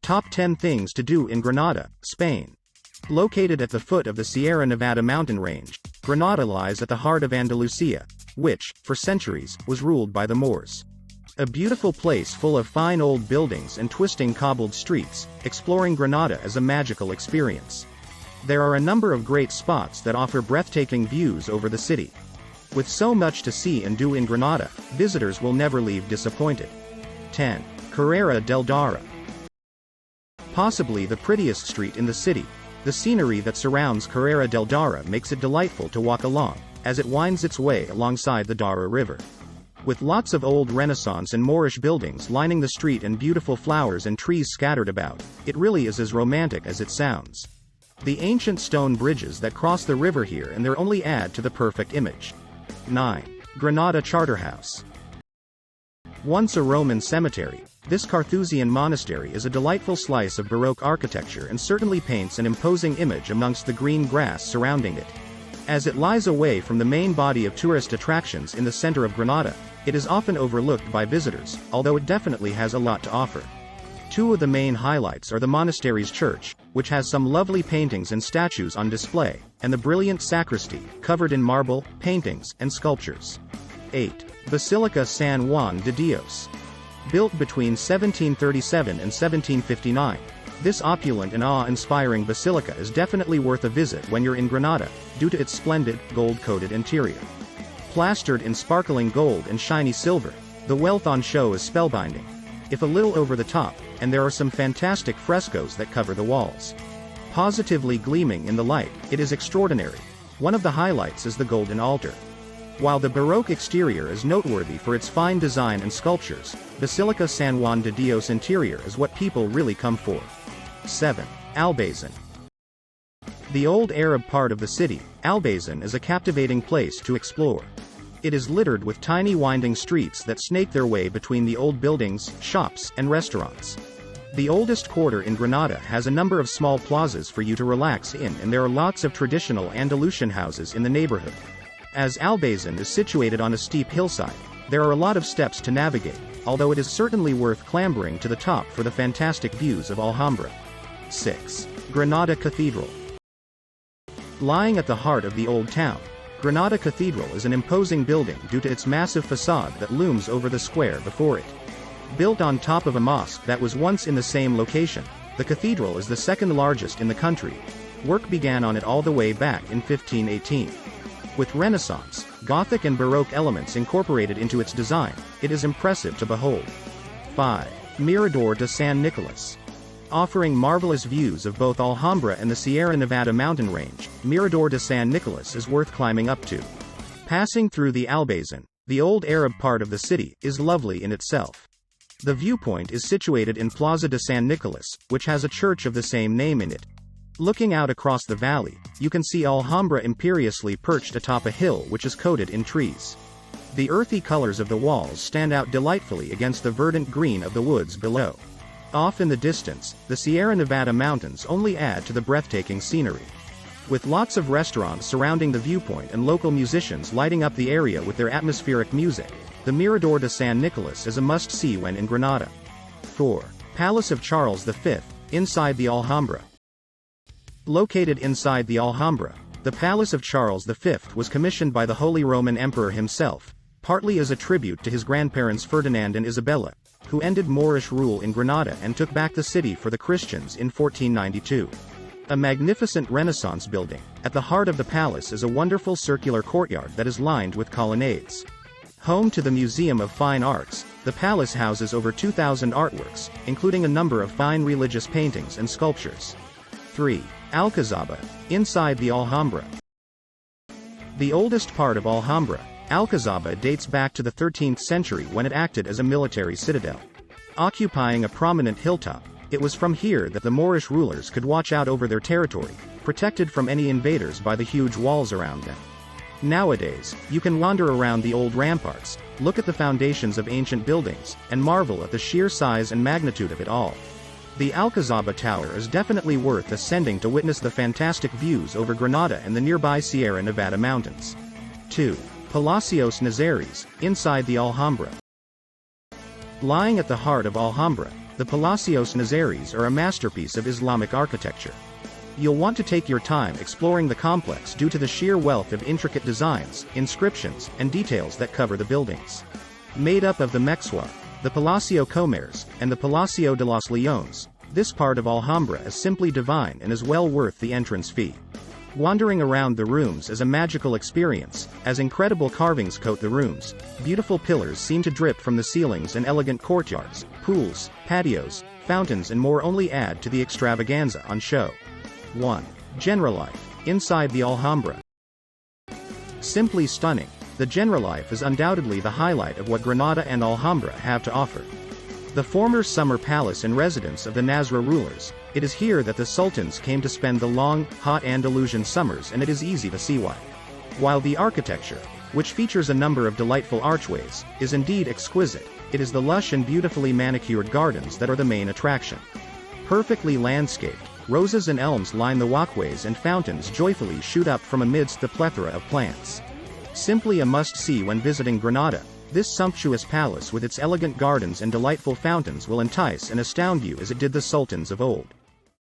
Top 10 Things to Do in Granada, Spain. Located at the foot of the Sierra Nevada mountain range, Granada lies at the heart of Andalusia, which, for centuries, was ruled by the Moors. A beautiful place full of fine old buildings and twisting cobbled streets, exploring Granada is a magical experience. There are a number of great spots that offer breathtaking views over the city. With so much to see and do in Granada, visitors will never leave disappointed. 10. Carrera del Dorado. Possibly the prettiest street in the city, the scenery that surrounds Carrera del Dorado makes it delightful to walk along, as it winds its way alongside the Darro River. With lots of old Renaissance and Moorish buildings lining the street and beautiful flowers and trees scattered about, it really is as romantic as it sounds. The ancient stone bridges that cross the river here and there only add to the perfect image. 9. Granada Charterhouse. Once a Roman cemetery, this Carthusian monastery is a delightful slice of Baroque architecture and certainly paints an imposing image amongst the green grass surrounding it. As it lies away from the main body of tourist attractions in the center of Granada, it is often overlooked by visitors, although it definitely has a lot to offer. Two of the main highlights are the monastery's church, which has some lovely paintings and statues on display, and the brilliant sacristy, covered in marble, paintings, and sculptures. 8. Basilica San Juan de Dios. Built between 1737 and 1759, this opulent and awe-inspiring basilica is definitely worth a visit when you're in Granada, due to its splendid, gold-coated interior. Plastered in sparkling gold and shiny silver, the wealth on show is spellbinding. If a little over the top, and there are some fantastic frescoes that cover the walls. Positively gleaming in the light, it is extraordinary. One of the highlights is the golden altar. While the Baroque exterior is noteworthy for its fine design and sculptures, Basilica San Juan de Dios interior is what people really come for. 7. Albazin. The old Arab part of the city, Albazin is a captivating place to explore. It is littered with tiny winding streets that snake their way between the old buildings, shops, and restaurants. The oldest quarter in Granada has a number of small plazas for you to relax in, and there are lots of traditional Andalusian houses in the neighborhood. As Albazin is situated on a steep hillside, there are a lot of steps to navigate, although it is certainly worth clambering to the top for the fantastic views of Alhambra. 6. Granada Cathedral. Lying at the heart of the old town, Granada Cathedral is an imposing building due to its massive facade that looms over the square before it. Built on top of a mosque that was once in the same location, the cathedral is the second largest in the country. Work began on it all the way back in 1518. With Renaissance, Gothic and Baroque elements incorporated into its design, it is impressive to behold. 5. Mirador de San Nicolas. Offering marvelous views of both Alhambra and the Sierra Nevada mountain range, Mirador de San Nicolas is worth climbing up to. Passing through the Albazin, the old Arab part of the city, is lovely in itself. The viewpoint is situated in Plaza de San Nicolas, which has a church of the same name in it. Looking out across the valley, you can see Alhambra imperiously perched atop a hill which is coated in trees. The earthy colors of the walls stand out delightfully against the verdant green of the woods below. Off in the distance, the Sierra Nevada mountains only add to the breathtaking scenery. With lots of restaurants surrounding the viewpoint and local musicians lighting up the area with their atmospheric music, the Mirador de San Nicolas is a must-see when in Granada. 4. Palace of Charles V, inside the Alhambra. Located inside the Alhambra, the Palace of Charles V was commissioned by the Holy Roman Emperor himself, partly as a tribute to his grandparents Ferdinand and Isabella, who ended Moorish rule in Granada and took back the city for the Christians in 1492. A magnificent Renaissance building, at the heart of the palace is a wonderful circular courtyard that is lined with colonnades. Home to the Museum of Fine Arts, the palace houses over 2,000 artworks, including a number of fine religious paintings and sculptures. 3. Alcazaba, inside the Alhambra. The oldest part of Alhambra, Alcazaba dates back to the 13th century when it acted as a military citadel. Occupying a prominent hilltop, it was from here that the Moorish rulers could watch out over their territory, protected from any invaders by the huge walls around them. Nowadays, you can wander around the old ramparts, look at the foundations of ancient buildings, and marvel at the sheer size and magnitude of it all. The Alcazaba Tower is definitely worth ascending to witness the fantastic views over Granada and the nearby Sierra Nevada mountains. 2. Palacios Nazares, inside the Alhambra. Lying at the heart of Alhambra, The Palacios Nazares are a masterpiece of Islamic architecture. You'll want to take your time exploring the complex due to the sheer wealth of intricate designs, inscriptions, and details that cover the buildings. Made up of the Mexua, the Palacio Comares, and the Palacio de los Leones, this part of Alhambra is simply divine and is well worth the entrance fee. Wandering around the rooms is a magical experience, as incredible carvings coat the rooms, beautiful pillars seem to drip from the ceilings, and elegant courtyards, pools, patios, fountains and more only add to the extravaganza on show. 1. Generalife. Inside the Alhambra. Simply stunning, the Generalife is undoubtedly the highlight of what Granada and Alhambra have to offer. The former summer palace and residence of the Nasra rulers, it is here that the sultans came to spend the long, hot Andalusian summers, and it is easy to see why. While the architecture, which features a number of delightful archways, is indeed exquisite, it is the lush and beautifully manicured gardens that are the main attraction. Perfectly landscaped, roses and elms line the walkways, and fountains joyfully shoot up from amidst the plethora of plants. Simply a must-see when visiting Granada, this sumptuous palace with its elegant gardens and delightful fountains will entice and astound you as it did the sultans of old.